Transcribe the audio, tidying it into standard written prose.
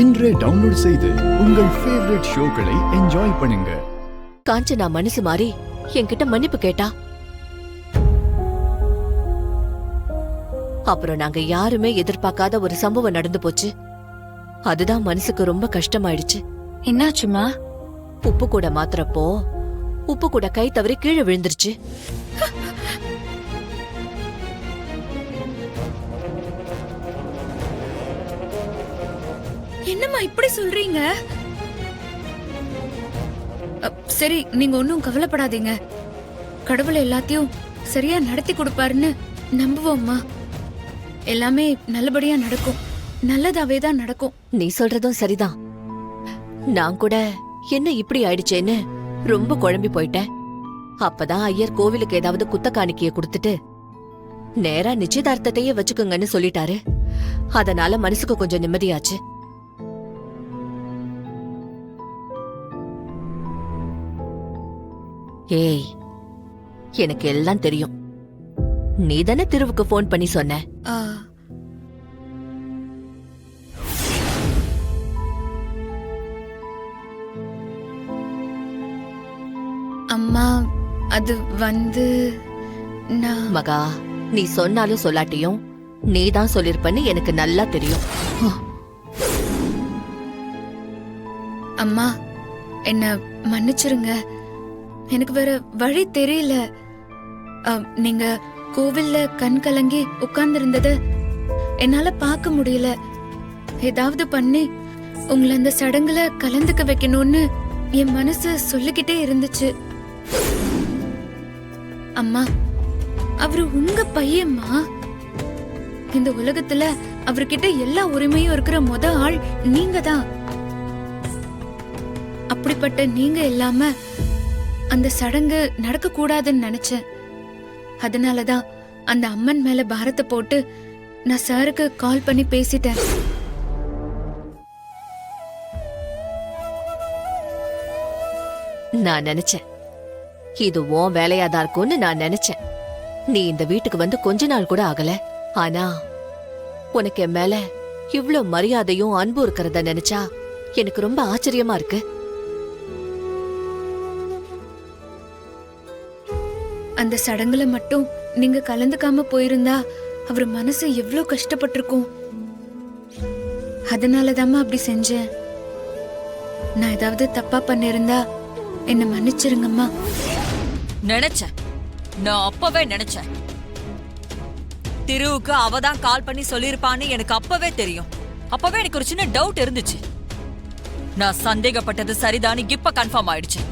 இன்றே டவுன்லோட் செய்து உங்கள் ஃபேவரட் ஷோக்களை என்ஜாய் பண்ணுங்க. காஞ்சனா மனசு மாறி என்கிட்ட மன்னிப்பு கேட்டா. அப்புறம் நாங்க யாருமே எதிர்பார்க்காத ஒரு சம்பவம் நடந்து போச்சு. அதுதான் மனசுக்கு ரொம்ப கஷ்டமாயிடுச்சு. என்னாச்சுமா? உப்பு கூட மாத்துறப்போ உப்பு கூட கை தவறி கீழே விழுந்துருச்சு. என்னம்மா இப்படி சொல்றீங்க? சரி, நீங்க ஒன்னும் கவலைப்படாதீங்க. கடவுள் எல்லாத்தையும் சரியா நடத்தி கொடுப்பாருன்னு நம்புவோம்மா. எல்லாமே நல்லபடியா நடக்கும். நல்லதாவே தான் நடக்கும். நீ சொல்றதும் சரிதான். நான் கூட என்ன இப்படி ஆயிடுச்சேன்னு ரொம்ப குழம்பி போயிட்டேன். அப்பதான் ஐயர் கோவிலுக்கு ஏதாவது குத்த காணிக்கைய கொடுத்துட்டு நேரா நிச்சயதார்த்தத்தையே வச்சுக்கோங்கன்னு சொல்லிட்டாரு. அதனால மனசுக்கு கொஞ்சம் நிம்மதியாச்சு. ஏய், எனக்கு எல்லாம் தெரியும். நீதானே திருவுக்கு போன் பண்ணி சொன்ன. அம்மா, அது வந்து மகா, நீ சொன்னாலும் சொல்லாட்டியும் நீதான் சொல்லிருப்பன்னு எனக்கு நல்லா தெரியும். அம்மா, என்ன மன்னிச்சிருங்க. எனக்கு வேற வழி தெரியல. நீங்க கோவில்ல கண் கலங்கி உட்கார்ந்து இருந்தத என்னால பார்க்க முடியல. ஏதாவது பண்ணி உங்களை அந்த சடங்குல கலந்துக்க வைக்கணும்னு என் மனசு சொல்லிக்கிட்டே இருந்துச்சு. அம்மா, அவரு உங்க பையன்மா. இந்த உலகத்துல அவர்கிட்ட எல்லா உரிமையும் இருக்கிற முத ஆள் நீங்க தான். அப்படிப்பட்ட நீங்க இல்லாம அந்த சடங்கு நடக்க கூடாதுன்னு நினைச்சேன். அதனாலதான் அந்த அம்மன் மேல பாரத்தை போட்டு நான் சாருக்கு கால் பண்ணி பேசிட்டேன். நான் நினைச்சேன் இது உன் வேலையாதான் இருக்கும்னு நான் நினைச்சேன். நீ இந்த வீட்டுக்கு வந்து கொஞ்ச நாள் கூட ஆகல. ஆனா உனக்கு என் மேல இவ்ளோ மரியாதையும் அன்பும் இருக்கிறத நினைச்சா எனக்கு ரொம்ப ஆச்சரியமா இருக்கு. அந்த சடங்குல மட்டும் நீங்க கலந்துக்காம போயிருந்தா அவர் மனசு எவ்வளவு கஷ்டப்பட்டிருக்கும். அதனாலதாம்மா அப்படி செஞ்சேன். நான் ஏதாவது தப்பா பண்ணிருந்தா என்ன மன்னிச்சிருங்கம்மா. நினைச்சேன், நான் அப்பவே நினைச்சேன். திருவுக்கு அவதான் கால் பண்ணி சொல்லிருப்பான்னு எனக்கு அப்பவே தெரியும். அப்பவே எனக்கு ஒரு சின்ன டவுட் இருந்துச்சு. நான் சந்தேகப்பட்டது சரிதான்னு இப்ப கன்ஃபார்ம் ஆயிடுச்சு.